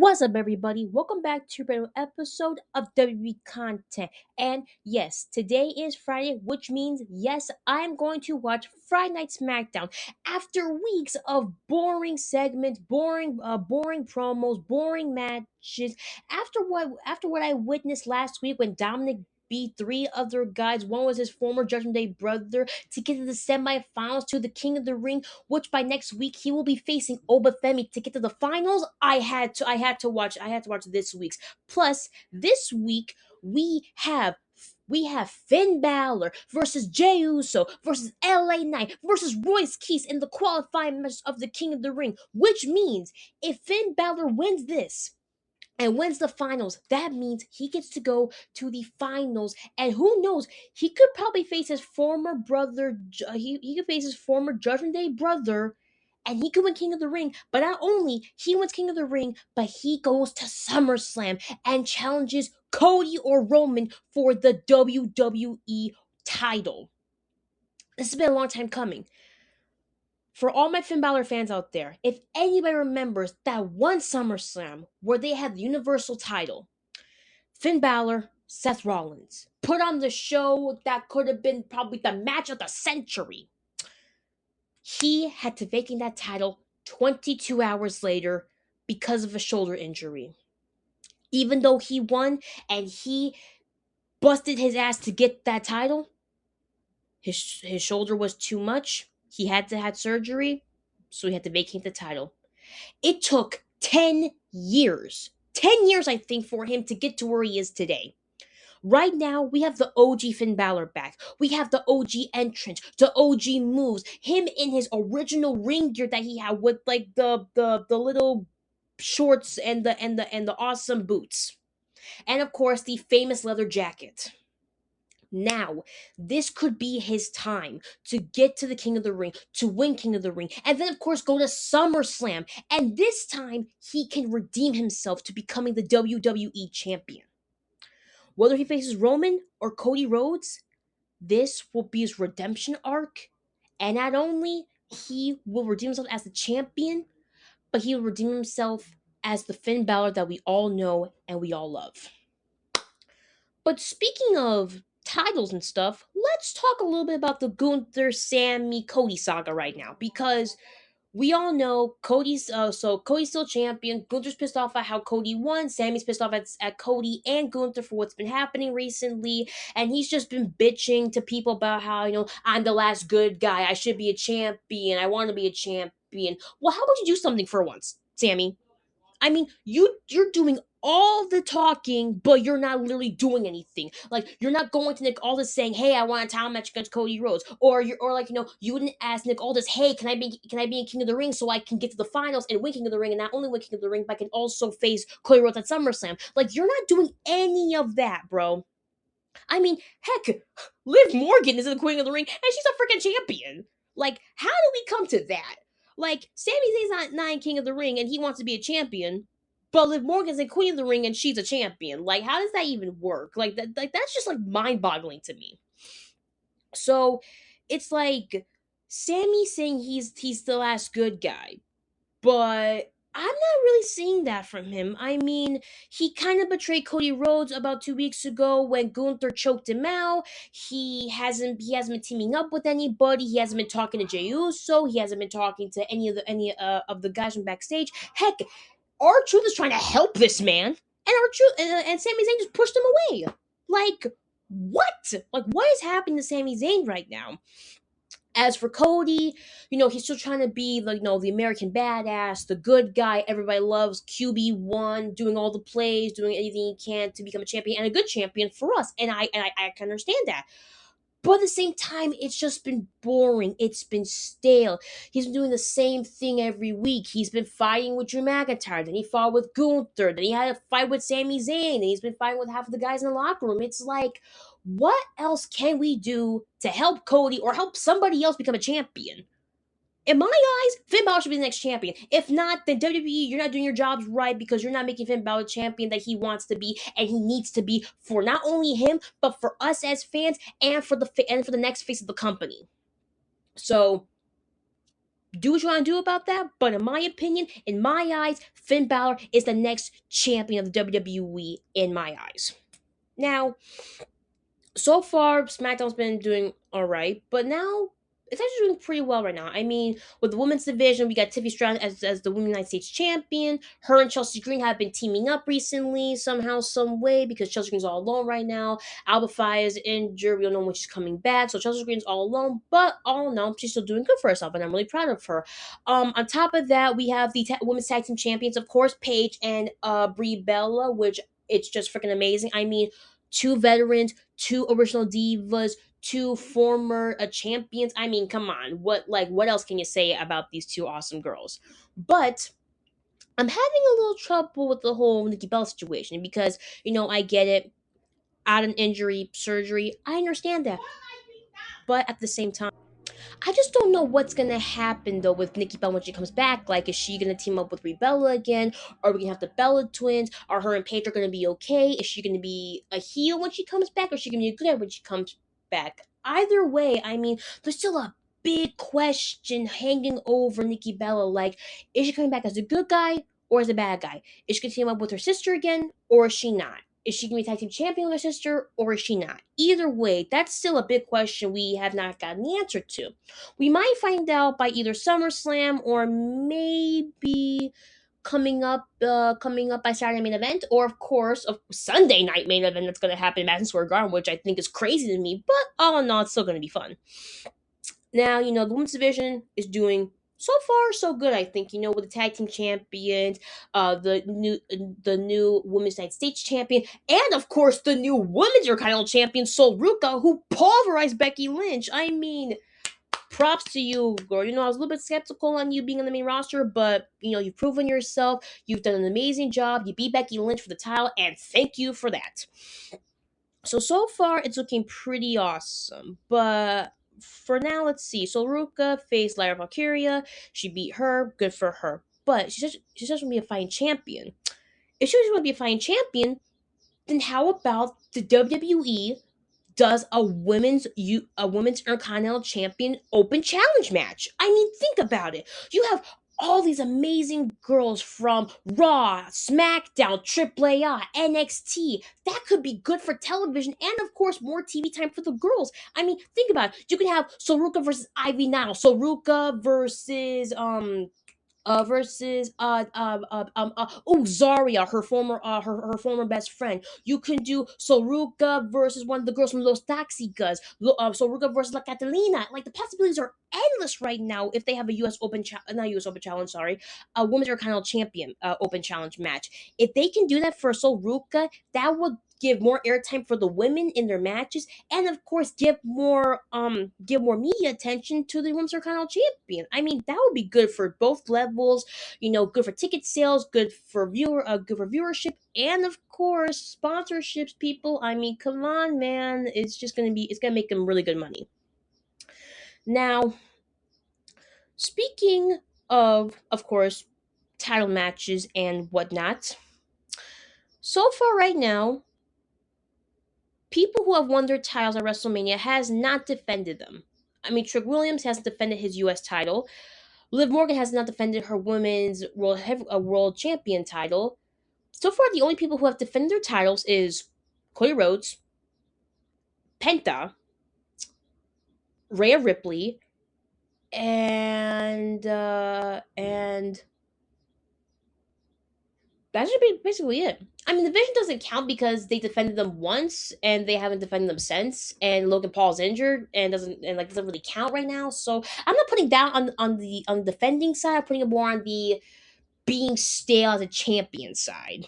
What's up, everybody? Welcome back to another episode of WB Content. And yes, today is Friday, which means yes, I'm going to watch Friday Night Smackdown after weeks of boring segments, boring promos, boring matches. After what I witnessed last week when Dominic beat three other guys. One was his former Judgment Day brother to get to the semifinals to the King of the Ring, which by next week he will be facing Obafemi to get to the finals. I had to watch this week's. Plus, this week we have Finn Balor versus Jey Uso versus LA Knight versus Royce Keys in the qualifying match of the King of the Ring, which means if Finn Balor wins this and wins the finals, that means he gets to go to the finals. And who knows, he could probably face his former brother. He could face his former Judgment Day brother, and he could win King of the Ring. But not only he wins King of the Ring, but he goes to SummerSlam and challenges Cody or Roman for the WWE title. This has been a long time coming. For all my Finn Balor fans out there, if anybody remembers that one SummerSlam where they had the Universal title, Finn Balor, Seth Rollins, put on the show that could have been probably the match of the century. He had to vacate that title 22 hours later because of a shoulder injury. Even though he won and he busted his ass to get that title, his shoulder was too much. He had to have surgery, so he had to vacate the title. It took 10 years. 10 years, I think, for him to get to where he is today. Right now, we have the OG Finn Balor back. We have the OG entrance, the OG moves, him in his original ring gear that he had with like the little shorts and the awesome boots. And of course, the famous leather jacket. Now, this could be his time to get to the King of the Ring, to win King of the Ring, and then, of course, go to SummerSlam. And this time, he can redeem himself to becoming the WWE Champion. Whether he faces Roman or Cody Rhodes, this will be his redemption arc. And not only he will redeem himself as the champion, but he will redeem himself as the Finn Balor that we all know and we all love. But speaking of titles and stuff, let's talk a little bit about the Gunther, Sammi, Cody saga right now, because we all know Cody's still champion. Gunther's pissed off at how Cody won. Sammy's pissed off at Cody and Gunther for what's been happening recently, and he's just been bitching to people about how I'm the last good guy. I should be a champion. I want to be a champion. Well, how about you do something for once, Sammy? I mean, you're doing all the talking, but you're not literally doing anything. Like you're not going to Nick Aldis saying, "Hey, I want a title match against Cody Rhodes," you wouldn't ask Nick Aldis, "Hey, can I be in King of the Ring so I can get to the finals and win King of the Ring, and not only win King of the Ring, but I can also face Cody Rhodes at SummerSlam." Like you're not doing any of that, bro. I mean, heck, Liv Morgan is in the Queen of the Ring, and she's a freaking champion. Like, how do we come to that? Like, Sami Zayn's not in King of the Ring, and he wants to be a champion, but Liv Morgan's in Queen of the Ring, and she's a champion. Like, how does that even work? Like, that's just like mind-boggling to me. So, it's like Sammy saying he's the last good guy, but I'm not really seeing that from him. I mean, he kind of betrayed Cody Rhodes about 2 weeks ago when Gunther choked him out. He hasn't been teaming up with anybody. He hasn't been talking to Jey Uso. He hasn't been talking to any of the guys from backstage. Heck, R-Truth is trying to help this man, and R-Truth and Sami Zayn just pushed him away. Like what? Like what is happening to Sami Zayn right now? As for Cody, he's still trying to be the American badass, the good guy everybody loves, QB1, doing all the plays, doing anything he can to become a champion and a good champion for us. And I can understand that. But at the same time, it's just been boring. It's been stale. He's been doing the same thing every week. He's been fighting with Drew McIntyre. Then he fought with Gunther. Then he had a fight with Sami Zayn. And he's been fighting with half of the guys in the locker room. It's like, what else can we do to help Cody or help somebody else become a champion? In my eyes, Finn Balor should be the next champion. If not, then WWE, you're not doing your jobs right because you're not making Finn Balor champion that he wants to be and he needs to be for not only him but for us as fans and for the next face of the company. So Do what you want to do about that, but in my opinion, in my eyes, Finn Balor is the next champion of the WWE in my eyes. Now, so far, SmackDown's been doing all right, but now it's actually doing pretty well right now. I mean, with the women's division, we got Tiffany Stratton as the Women's United States Champion. Her and Chelsea Green have been teaming up recently, somehow, some way, because Chelsea Green's all alone right now. Alba Fyre is injured. We don't know when she's coming back, so Chelsea Green's all alone. But all in all, she's still doing good for herself, and I'm really proud of her. On top of that, we have the women's tag team champions, of course, Paige and Brie Bella, which it's just freaking amazing. I mean, two veterans, two original divas, two former champions. I mean, come on, what else can you say about these two awesome girls? But I'm having a little trouble with the whole Nikki Bella situation because I get it, out an injury, surgery. I understand that, but at the same time, I just don't know what's gonna happen though with Nikki Bella when she comes back. Like, is she gonna team up with Bella again? Are we gonna have the Bella twins? Are her and Pedro gonna be okay? Is she gonna be a heel when she comes back, or is she gonna be a good guy when she comes back? Either way, I mean, there's still a big question hanging over Nikki Bella. Like, is she coming back as a good guy or as a bad guy? Is she gonna team up with her sister again, or is she not? Is she going to be tag team champion with her sister, or is she not? Either way, that's still a big question we have not gotten the answer to. We might find out by either SummerSlam or maybe coming up by Saturday main event, or of course of Sunday night main event that's going to happen in Madison Square Garden, which I think is crazy to me, but all in all, it's still going to be fun. Now, the women's division is doing so far so good, I think, with the tag team champions, the new women's United States champion, and of course the new women's Intercontinental champion, Sol Ruka, who pulverized Becky Lynch. I mean, props to you, girl. I was a little bit skeptical on you being on the main roster, but you've proven yourself. You've done an amazing job. You beat Becky Lynch for the title, and thank you for that. So far, it's looking pretty awesome. But for now, let's see. So Ruka faced Lyra Valkyria. She beat her. Good for her. But she says she's going to be a fighting champion. If she was going to be a fighting champion, then how about the WWE does a women's Intercontinental Champion Open Challenge match? I mean, think about it. You have all these amazing girls from Raw, SmackDown, Triple AAA, NXT. That could be good for television, and of course, more TV time for the girls. I mean, think about it. You can have Soruka versus Ivy now, Soruka versus Zarya, her former best friend. You can do Soruka versus one of the girls from Los Toxicas. Soruka versus La Catalina. Like, the possibilities are endless right now if they have a not US Open Challenge, sorry, a Women's Intercontinental Champion Open Challenge match. If they can do that for Soruka, that would give more airtime for the women in their matches, and of course give more media attention to the Women's Intercontinental Champion. I mean, that would be good for both levels. Good for ticket sales, good for viewership, and of course sponsorships. People, I mean, come on, man, it's gonna make them really good money. Now, speaking of course, title matches and whatnot. So far, right now, people who have won their titles at WrestleMania has not defended them. I mean, Trick Williams hasn't defended his U.S. title. Liv Morgan has not defended her women's world champion title. So far, the only people who have defended their titles is Cody Rhodes, Penta, Rhea Ripley, and that should be basically it. I mean, the division doesn't count because they defended them once and they haven't defended them since. And Logan Paul's injured and doesn't really count right now. So I'm not putting down on the defending side. I'm putting it more on the being stale as a champion side.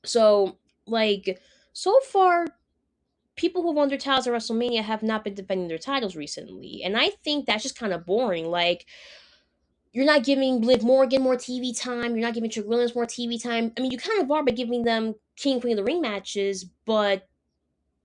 So, like, so far, people who won their titles at WrestleMania have not been defending their titles recently, and I think that's just kind of boring. Like, you're not giving Liv Morgan more TV time. You're not giving Trick Williams more TV time. I mean, you kind of are by giving them King and Queen of the Ring matches, but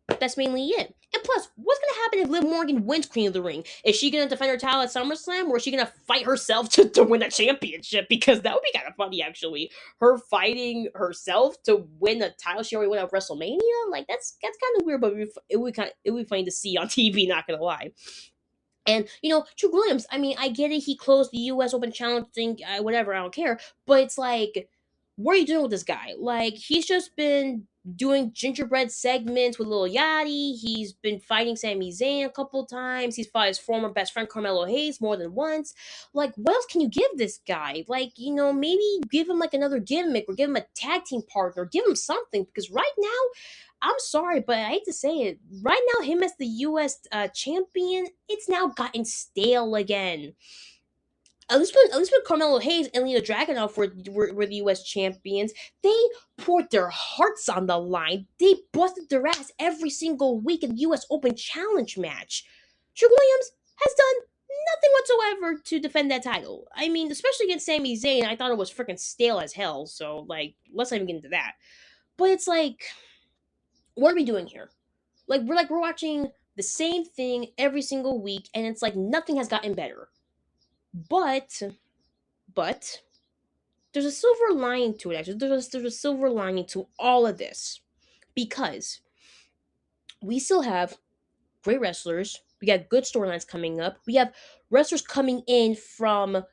that's mainly it. And plus, what's gonna happen if Liv Morgan wins Queen of the Ring? Is she gonna defend her title at SummerSlam, or is she gonna fight herself to win a championship? Because that would be kind of funny, actually. Her fighting herself to win a title she already won at WrestleMania. Like, that's kind of weird, but it would be funny to see on TV. Not gonna lie. And Drew Williams, I mean, I get it. He closed the U.S. Open Challenge thing, whatever. I don't care. But it's like, what are you doing with this guy? Like, he's just been doing gingerbread segments with Lil Yachty. He's been fighting Sami Zayn a couple times. He's fought his former best friend Carmelo Hayes more than once. Like, what else can you give this guy? Like, maybe give him like another gimmick or give him a tag team partner. Give him something because right now, I'm sorry, but I hate to say it. Right now, him as the U.S. Champion, it's now gotten stale again. At least when Carmelo Hayes and Leo Dragunov were the U.S. champions, they poured their hearts on the line. They busted their ass every single week in the U.S. Open Challenge match. Trick Williams has done nothing whatsoever to defend that title. I mean, especially against Sami Zayn, I thought it was freaking stale as hell. So, like, let's not even get into that. But it's like, what are we doing here? We're watching the same thing every single week, and it's like nothing has gotten better. But there's a silver lining to it. Actually, there's a silver lining to all of this because we still have great wrestlers. We got good storylines coming up. We have wrestlers coming in from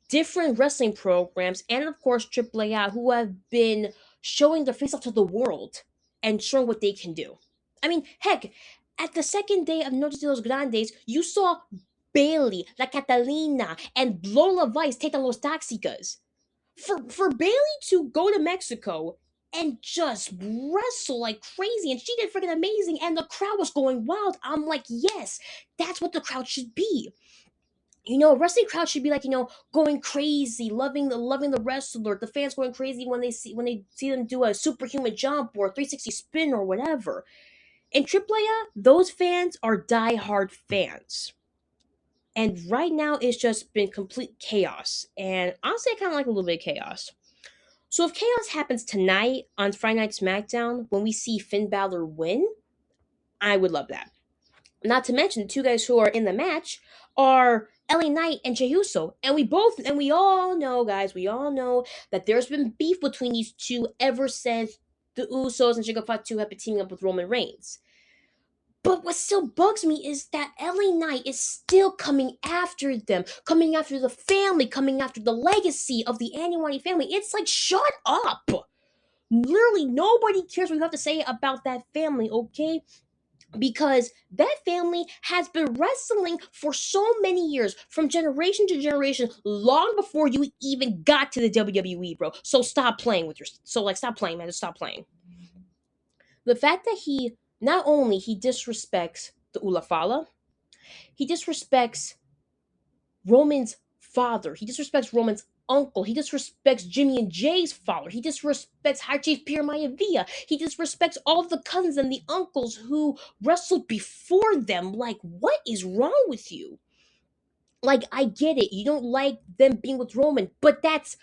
different wrestling programs, and of course Triple AAA, who have been showing their face off to the world and showing what they can do. I mean, heck, at the second day of Noches de los Grandes, you saw Bailey, La Catalina, and Lola Vice take on Los Toxicas. For Bailey to go to Mexico and just wrestle like crazy, and she did freaking amazing, and the crowd was going wild. I'm like, yes, that's what the crowd should be. Wrestling crowd should be like, going crazy, loving the wrestler. The fans going crazy when they see them do a superhuman jump or a 360 spin or whatever. In AAA, those fans are diehard fans. And right now it's just been complete chaos. And honestly, I kind of like a little bit of chaos. So if chaos happens tonight on Friday Night SmackDown when we see Finn Balor win, I would love that. Not to mention the two guys who are in the match are LA Knight and Jey Uso. And we all know, guys, we all know that there's been beef between these two ever since the Usos and Jinder Mahal have been teaming up with Roman Reigns. But what still bugs me is that LA Knight is still coming after them, coming after the family, coming after the legacy of the Annuani family. It's like, shut up! Literally, nobody cares what you have to say about that family, okay? Because that family has been wrestling for so many years, from generation to generation, long before you even got to the WWE, bro. So stop playing with stop playing, man. Just stop playing. The fact that he not only he disrespects the Ulafala, he disrespects Roman's father, he disrespects Roman's uncle, he disrespects Jimmy and Jay's father, he disrespects High Chief Pierre Maivia, he disrespects all the cousins and the uncles who wrestled before them. Like, what is wrong with you? Like, I get it, you don't like them being with Roman, but that's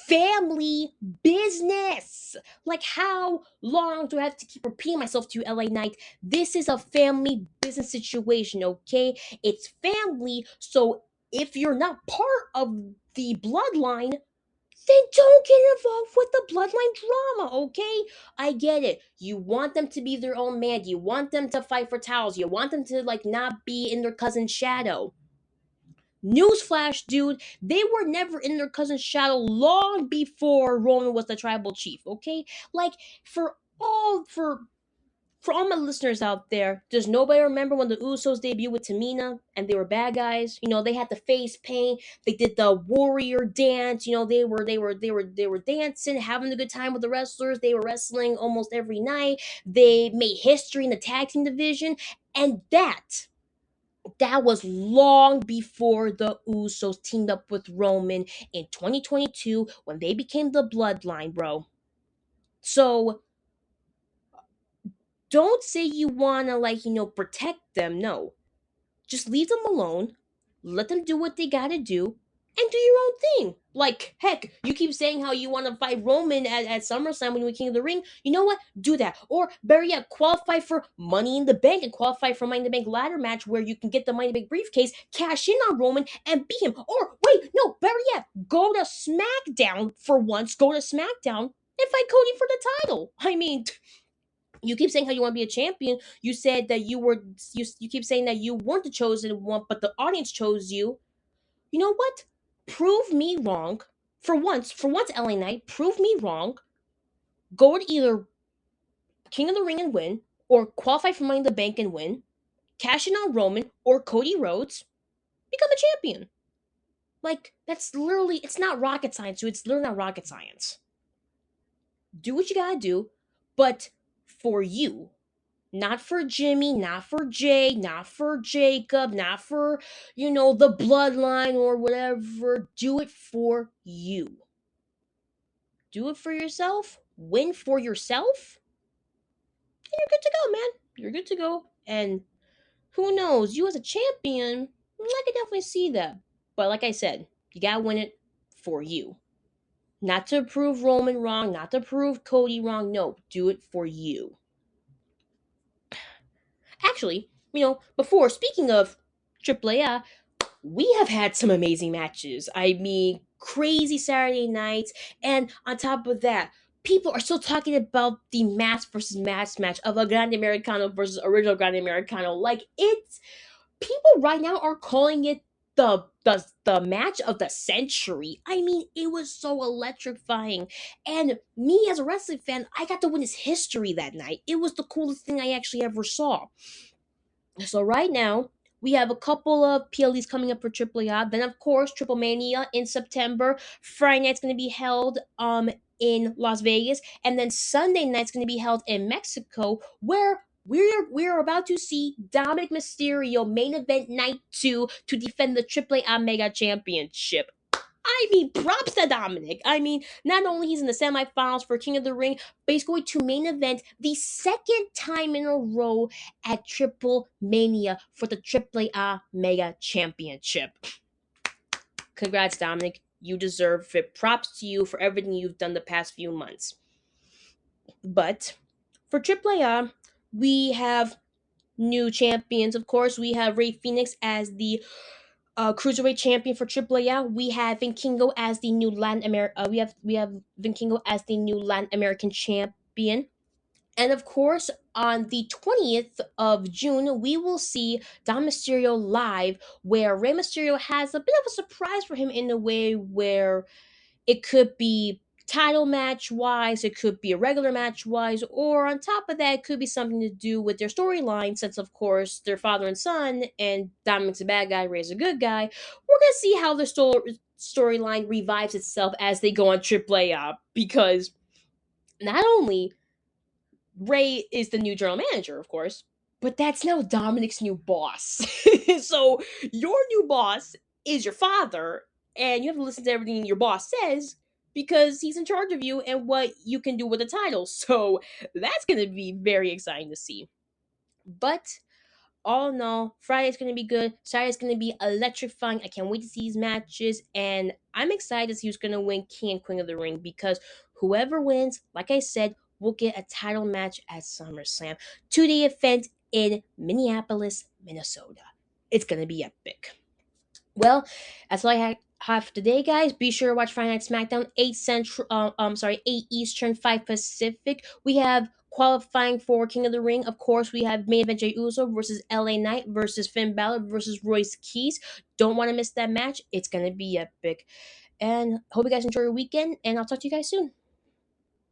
family business. Like, how long do I have to keep repeating myself to you, LA Knight? This is a family business situation, okay? It's family, so if you're not part of the bloodline, then don't get involved with the bloodline drama, okay? I get it. You want them to be their own man. You want them to fight for towels. You want them to, like, not be in their cousin's shadow. Newsflash, dude, they were never in their cousin's shadow long before Roman was the tribal chief, okay? Like, for all my listeners out there, does nobody remember when the Usos debuted with Tamina and they were bad guys? They had the face paint, they did the warrior dance, they were dancing, having a good time with the wrestlers, they were wrestling almost every night, they made history in the tag team division, and that was long before the Usos teamed up with Roman in 2022 when they became the bloodline, bro. So don't say you wanna, like, protect them. No. Just leave them alone. Let them do what they gotta do. And do your own thing. Like, heck, you keep saying how you want to fight Roman at SummerSlam when you were King of the Ring. You know what? Do that. Or, better yet, qualify for Money in the Bank and qualify for Money in the Bank ladder match where you can get the Money in the Bank briefcase, cash in on Roman, and beat him. Or, wait, no, better yet, go to SmackDown for once. Go to SmackDown and fight Cody for the title. I mean, You keep saying how you want to be a champion. You said that you keep saying that you weren't the chosen one, but the audience chose you. You know what? Prove me wrong. For once, LA Knight, prove me wrong. Go to either King of the Ring and win, or qualify for Money in the Bank and win. Cash in on Roman or Cody Rhodes. Become a champion. Like, that's literally, it's not rocket science, dude. It's literally not rocket science. Do what you gotta do, but for you. Not for Jimmy, not for Jay, not for Jacob, not for, the bloodline or whatever. Do it for you. Do it for yourself. Win for yourself. And you're good to go, man. You're good to go. And who knows? You as a champion, I could definitely see that. But like I said, you gotta win it for you. Not to prove Roman wrong, not to prove Cody wrong. No, do it for you. Actually, before, speaking of AAA, we have had some amazing matches. I mean, crazy Saturday nights. And on top of that, people are still talking about the mask versus mask match of a Grande Americano versus original Grande Americano. Like, it's people right now are calling it the match of the century. I mean, it was so electrifying. And me as a wrestling fan, I got to witness history that night. It was the coolest thing I actually ever saw. So right now, we have a couple of PLEs coming up for AAA. Then of course, Triple Mania in September. Friday night's gonna be held in Las Vegas, and then Sunday night's gonna be held in Mexico, where we're about to see Dominic Mysterio main event night 2 to defend the AAA Mega Championship. I mean, props to Dominic. I mean, not only he's in the semifinals for King of the Ring, but he's going to main event the second time in a row at Triple Mania for the AAA Mega Championship. Congrats, Dominic. You deserve it. Props to you for everything you've done the past few months. But for AAA, we have new champions. Of course, we have Rey Fenix as the cruiserweight champion for AAA. We have Vinkingo as the new Latin America. We have Vinkingo as the new Latin American champion. And of course, on the 20th of June, we will see Dom Mysterio live, where Rey Mysterio has a bit of a surprise for him in a way where it could be title match wise, it could be a regular match wise, or on top of that, it could be something to do with their storyline, since of course they're father and son, and Dominic's a bad guy, Rey's a good guy. We're gonna see how the storyline revives itself as they go on AAA, because not only Rey is the new general manager, of course, but that's now Dominic's new boss. So your new boss is your father, and you have to listen to everything your boss says because he's in charge of you and what you can do with the title. So that's going to be very exciting to see. But all in all, Friday's going to be good. Saturday's going to be electrifying. I can't wait to see these matches. And I'm excited to see who's going to win King and Queen of the Ring, because whoever wins, like I said, will get a title match at SummerSlam. 2-day event in Minneapolis, Minnesota. It's going to be epic. Well, that's all I have for today, guys. Be sure to watch Friday Night Smackdown, 8 Eastern, 5 Pacific. We have qualifying for King of the Ring. Of course, we have main event Jey Uso versus LA Knight versus Finn Balor versus Royce Keys. Don't want to miss that match. It's going to be epic. And hope you guys enjoy your weekend, and I'll talk to you guys soon.